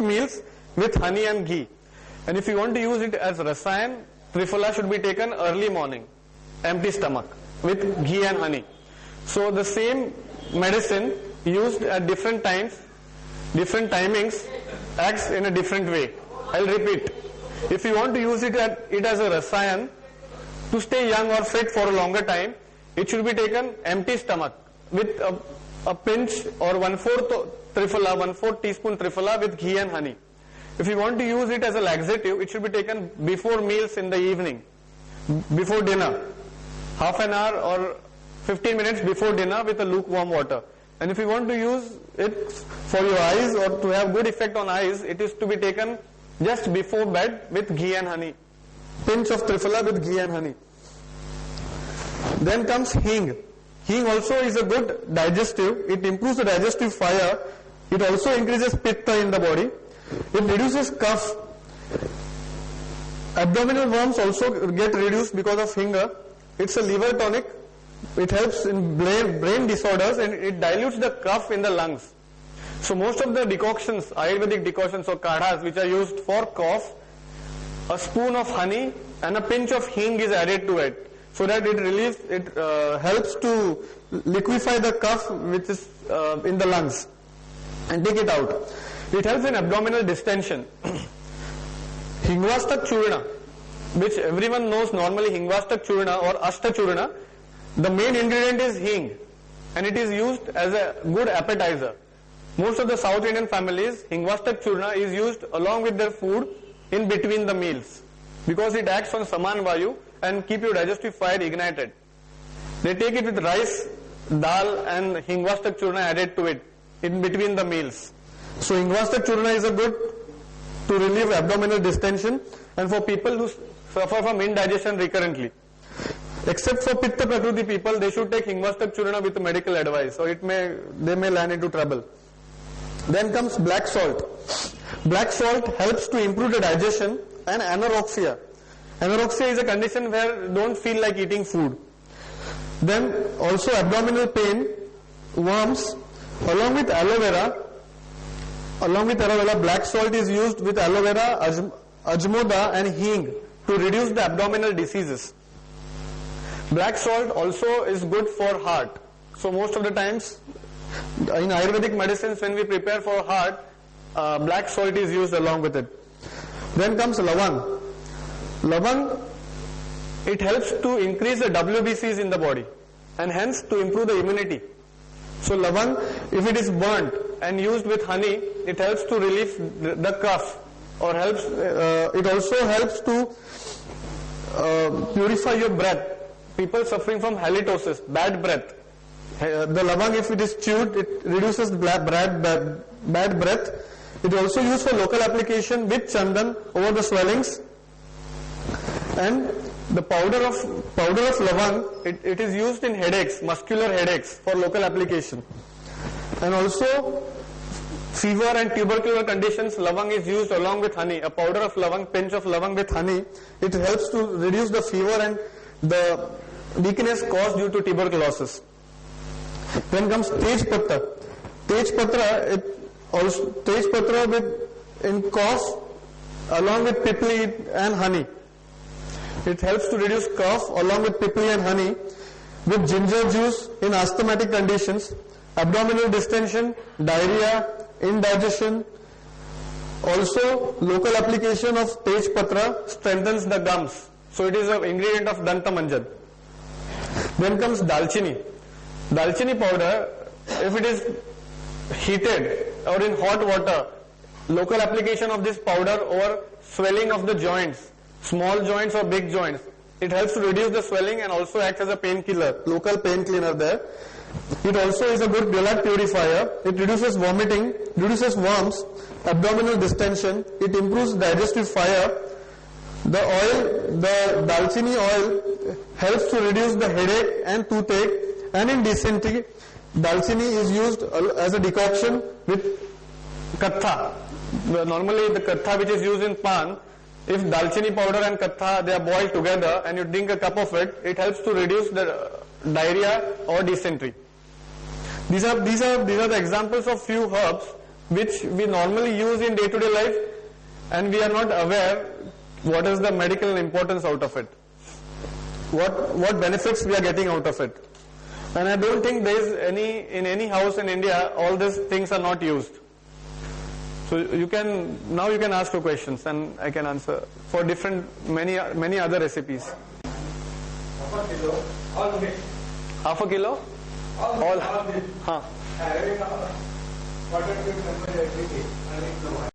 meals with honey and ghee. And if you want to use it as rasayan, Triphala should be taken early morning, empty stomach, with ghee and honey. So the same medicine used at different times, different timings, acts in a different way. I'll repeat. If you want to use it as a rasayan to stay young or fit for a longer time, it should be taken empty stomach with a pinch or 1/4 Triphala, 1/4 teaspoon Triphala with ghee and honey. If you want to use it as a laxative, it should be taken before meals in the evening, before dinner, half an hour or 15 minutes before dinner with a lukewarm water. And if you want to use it for your eyes or to have good effect on eyes, it is to be taken just before bed with ghee and honey. Pinch of Triphala with ghee and honey. Then comes hing. Hing also is a good digestive. It improves the digestive fire. It also increases pitta in the body. It reduces cough. Abdominal worms also get reduced because of hinga. It's a liver tonic. It helps in brain disorders and it dilutes the cough in the lungs. So most of the decoctions, Ayurvedic decoctions or kadhas which are used for cough, a spoon of honey and a pinch of hing is added to it, so that it helps to liquefy the cough which is in the lungs and take it out. It helps in abdominal distension. Hingvastak Churna, which everyone knows normally, Hingvastak Churna or Ashta Churna, the main ingredient is hing and it is used as a good appetizer. Most of the South Indian families, Hingvastak Churna is used along with their food in between the meals because it acts on Saman Vayu and keep your digestive fire ignited. They take it with rice, dal and Hingvastak Churna added to it in between the meals. So Hingvastak Churna is a good to relieve abdominal distension and for people who suffer from indigestion recurrently. Except for Pitta Prakriti people, they should take Hingvastak Churna with medical advice or they may land into trouble. Then comes black salt. Black salt helps to improve the digestion and anorexia. Anorexia is a condition where you don't feel like eating food. Then also abdominal pain, worms, along with aloe vera. Black salt is used with aloe vera, ajmoda and hing to reduce the abdominal diseases. Black salt also is good for heart. So most of the times in Ayurvedic medicines when we prepare for heart, black salt is used along with it. Then comes lavang. Lavang, it helps to increase the WBCs in the body and hence to improve the immunity. So lavang, if it is burnt and used with honey, it helps to relieve the cough or helps. It also helps to purify your breath. People suffering from halitosis, bad breath. The lavang, if it is chewed, it reduces bad breath. It is also used for local application with chandan over the swellings. And the powder of lavang, it is used in headaches, muscular headaches for local application. And also fever and tubercular conditions, lavang is used along with honey. A powder of lavang, pinch of lavang with honey, it helps to reduce the fever and the weakness caused due to tuberculosis. Then comes Tej Patra. Tej Patra in cough along with pipli and honey. It helps to reduce cough along with pipli and honey. With ginger juice in asthmatic conditions, abdominal distension, diarrhea, indigestion. Also local application of Tej Patra strengthens the gums. So it is an ingredient of Danta Manjan. Then comes Dalchini. Dalchini powder, if it is heated or in hot water, local application of this powder over swelling of the joints, small joints or big joints, it helps to reduce the swelling and also acts as a painkiller, local pain cleaner there. It also is a good blood purifier. It reduces vomiting, reduces worms, abdominal distension. It improves digestive fire. The Dalchini oil helps to reduce the headache and toothache. And in dysentery, Dalchini is used as a decoction with katha. Normally the katha which is used in pan, if Dalchini powder and katha, they are boiled together and you drink a cup of it, it helps to reduce the diarrhea or dysentery. These are the examples of few herbs which we normally use in day-to-day life, and we are not aware what is the medical importance out of it. What benefits we are getting out of it. And I don't think there is in any house in India, all these things are not used. So you can ask your questions and I can answer for many other recipes. Half a kilo, all mixed. Half a kilo? All. Having a water to every day.